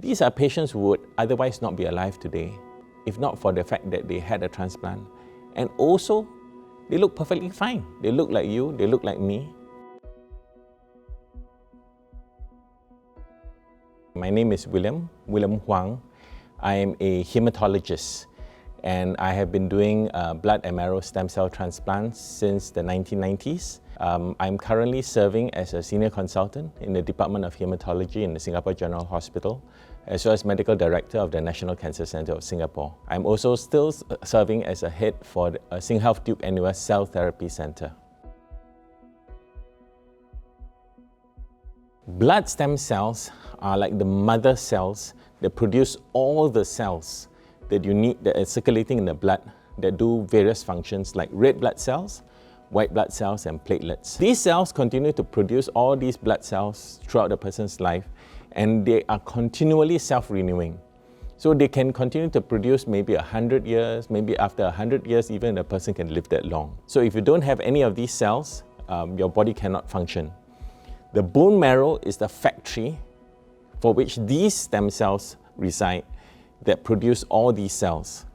These are patients who would otherwise not be alive today, if not for the fact that they had a transplant. And also, they look perfectly fine. They look like you, they look like me. My name is William Hwang. I am a hematologist, and I have been doing blood and marrow stem cell transplants since the 1990s. I'm currently serving as a senior consultant in the Department of Hematology in the Singapore General Hospital, as well as Medical Director of the National Cancer Centre of Singapore. I'm also still serving as a head for the SingHealth Duke NUS Cell Therapy Centre. Blood stem cells are like the mother cells that produce all the cells that you need that are circulating in the blood that do various functions like red blood cells, white blood cells and platelets. These cells continue to produce all these blood cells throughout the person's life, and they are continually self-renewing. So they can continue to produce maybe 100 years, maybe after 100 years even a person can live that long. So if you don't have any of these cells, your body cannot function. The bone marrow is the factory for which these stem cells reside that produce all these cells.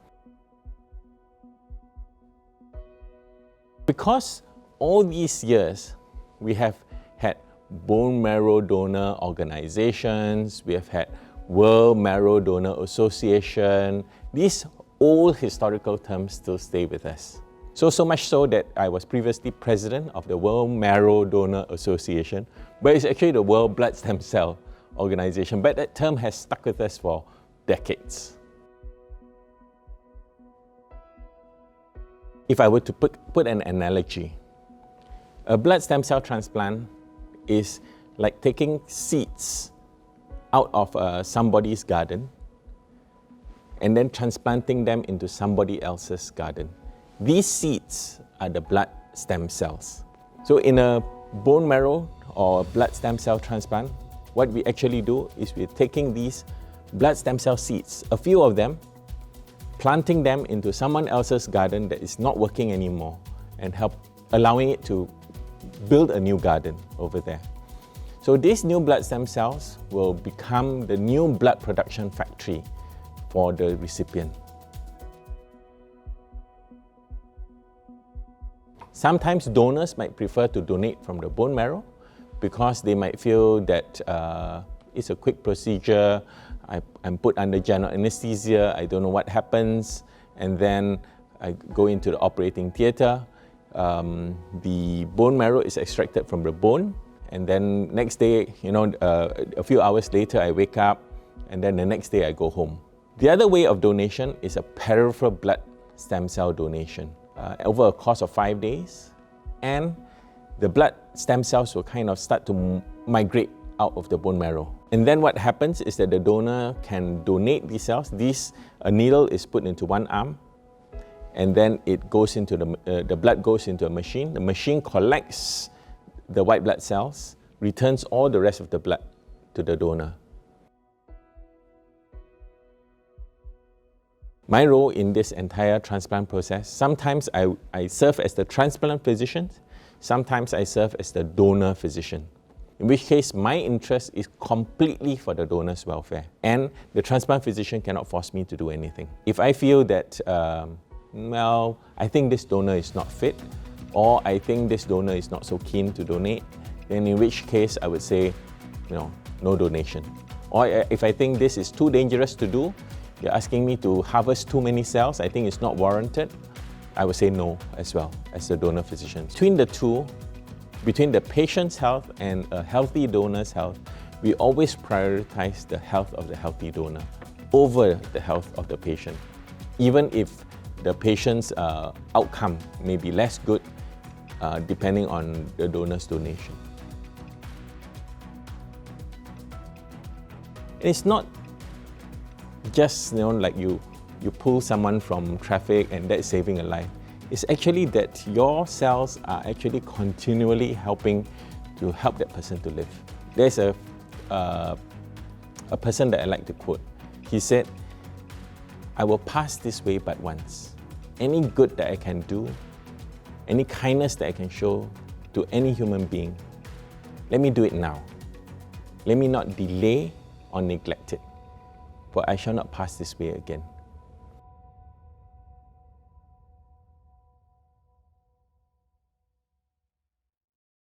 Because all these years we have had bone marrow donor organizations, we have had World Marrow Donor Association, these old historical terms still stay with us. So much so that I was previously president of the World Marrow Donor Association, but it's actually the World Blood Stem Cell Organization, but that term has stuck with us for decades. If I were to put an analogy, a blood stem cell transplant is like taking seeds out of somebody's garden and then transplanting them into somebody else's garden. These seeds are the blood stem cells. So in a bone marrow or blood stem cell transplant, what we actually do is we're taking these blood stem cell seeds, a few of them, planting them into someone else's garden that is not working anymore and allowing it to build a new garden over there. So these new blood stem cells will become the new blood production factory for the recipient. Sometimes donors might prefer to donate from the bone marrow because they might feel that it's a quick procedure, I'm put under general anesthesia, I don't know what happens, and then I go into the operating theatre. The bone marrow is extracted from the bone, and then next day, a few hours later, I wake up, and then the next day I go home. The other way of donation is a peripheral blood stem cell donation. Over a course of 5 days, and the blood stem cells will kind of start to migrate out of the bone marrow. And then what happens is that the donor can donate these cells. A needle is put into one arm, and then it goes into the blood goes into a machine. The machine collects the white blood cells, returns all the rest of the blood to the donor. My role in this entire transplant process, sometimes I serve as the transplant physician, sometimes I serve as the donor physician. In which case, my interest is completely for the donor's welfare. And the transplant physician cannot force me to do anything. If I feel that, I think this donor is not fit, or I think this donor is not so keen to donate, then in which case I would say, no donation. Or if I think this is too dangerous to do, you're asking me to harvest too many cells, I think it's not warranted, I would say no as well, as the donor physician. Between the two, between the patient's health and a healthy donor's health, we always prioritize the health of the healthy donor over the health of the patient, even if the patient's outcome may be less good depending on the donor's donation. It's not just like you pull someone from traffic and that's saving a life. It's actually that your cells are actually continually helping to help that person to live. There's a person that I like to quote. He said, "I will pass this way but once. Any good that I can do, any kindness that I can show to any human being, let me do it now. Let me not delay or neglect it." for I shall not pass this way again.